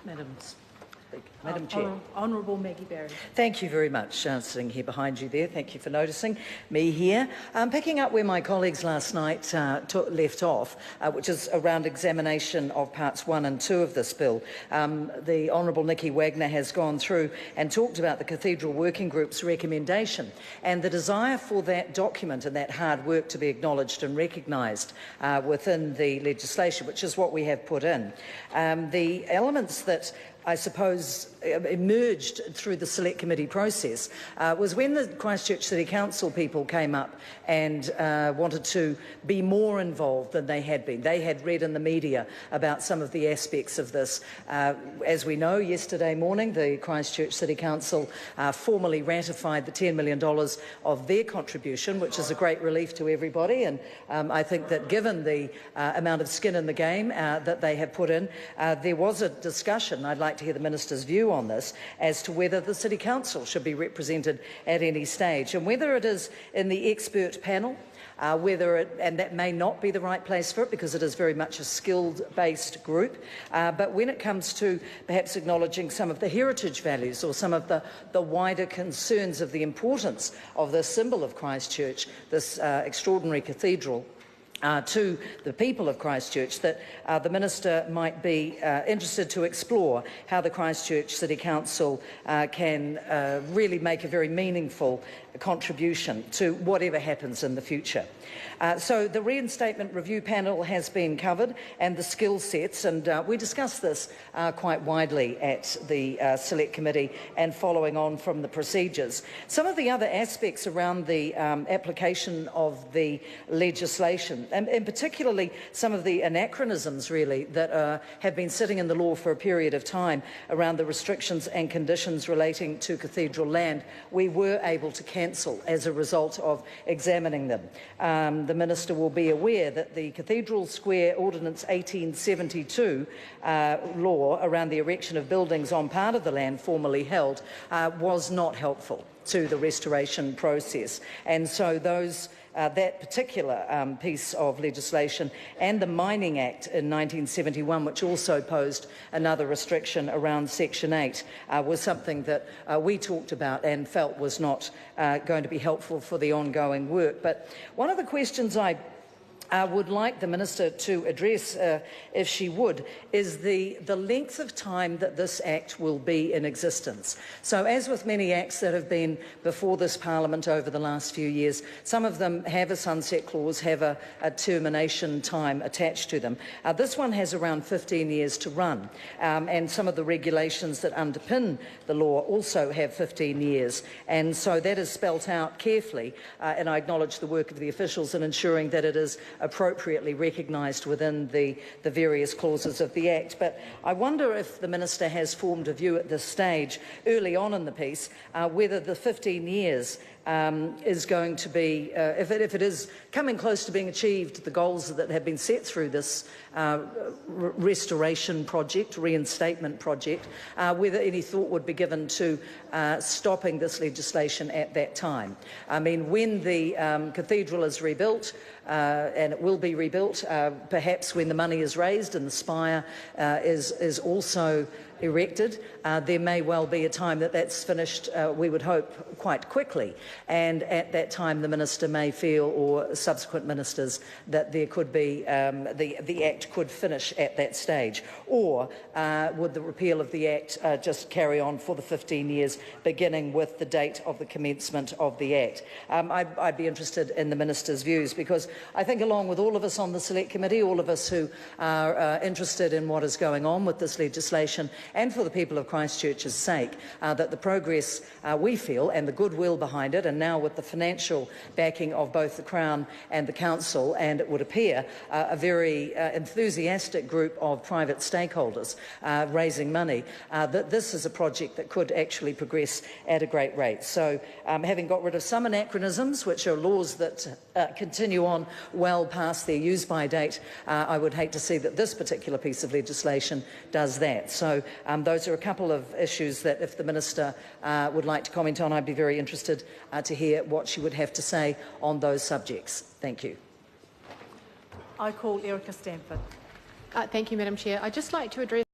Madam Chair. Honourable Maggie Barry. Thank you very much, sitting here behind you there. Thank you for noticing me here. Picking up where my colleagues last night left off, which is around examination of parts 1 and 2 of this bill. The Honourable Nicky Wagner has gone through and talked about the Cathedral Working Group's recommendation and the desire for that document and that hard work to be acknowledged and recognised within the legislation, which is what we have put in. The elements that I suppose emerged through the Select Committee process was when the Christchurch City Council people came up and wanted to be more involved than they had been. They had read in the media about some of the aspects of this. As we know, yesterday morning the Christchurch City Council formally ratified the $10 million of their contribution, which is a great relief to everybody, and I think that given the amount of skin in the game that they have put in, there was a discussion. I'd like to hear the Minister's view on this as to whether the City Council should be represented at any stage, and whether it is in the expert panel, and that may not be the right place for it because it is very much a skilled-based group, but when it comes to perhaps acknowledging some of the heritage values or some of the wider concerns of the importance of this symbol of Christchurch, this extraordinary cathedral, to the people of Christchurch, that the Minister might be interested to explore how the Christchurch City Council can really make a very meaningful contribution to whatever happens in the future. So the Reinstatement Review Panel has been covered, and the skill sets, and we discussed this quite widely at the Select Committee and following on from the procedures. Some of the other aspects around the application of the legislation, and particularly some of the anachronisms really that have been sitting in the law for a period of time around the restrictions and conditions relating to cathedral land, we were able to cancel as a result of examining them. The Minister will be aware that the Cathedral Square Ordinance 1872 law around the erection of buildings on part of the land formerly held was not helpful to the restoration process, and so that particular piece of legislation and the Mining Act in 1971, which also posed another restriction around Section 8, was something that we talked about and felt was not going to be helpful for the ongoing work. But one of the questions I would like the Minister to address, if she would, is the length of time that this Act will be in existence. So, as with many Acts that have been before this Parliament over the last few years, some of them have a sunset clause, have a termination time attached to them. This one has around 15 years to run, and some of the regulations that underpin the law also have 15 years, and so that is spelt out carefully, and I acknowledge the work of the officials in ensuring that it is appropriately recognised within the various clauses of the Act. But I wonder if the Minister has formed a view at this stage, early on in the piece, whether the 15 years is going to be, if it is coming close to being achieved, the goals that have been set through this restoration project, reinstatement project, whether any thought would be given to stopping this legislation at that time. I mean, when the cathedral is rebuilt, and it will be rebuilt, perhaps when the money is raised and the spire is also erected, there may well be a time that that's finished, we would hope, quite quickly, and at that time the Minister may feel, or subsequent ministers, that there could be, the Act could finish at that stage, or would the repeal of the Act just carry on for the 15 years, beginning with the date of the commencement of the Act? I'd be interested in the Minister's views, because I think, along with all of us on the Select Committee, all of us who are interested in what is going on with this legislation, and for the people of Christchurch's sake, that the progress we feel and the goodwill behind it, and now with the financial backing of both the Crown and the Council, and it would appear a very enthusiastic group of private stakeholders raising money, that this is a project that could actually progress at a great rate. So, having got rid of some anachronisms, which are laws that continue on well past their use-by date, I would hate to see that this particular piece of legislation does that. So those are a couple of issues that, if the Minister would like to comment on, I'd be very interested to hear what she would have to say on those subjects. Thank you. I call Erica Stanford. Thank you, Madam Chair. I'd just like to address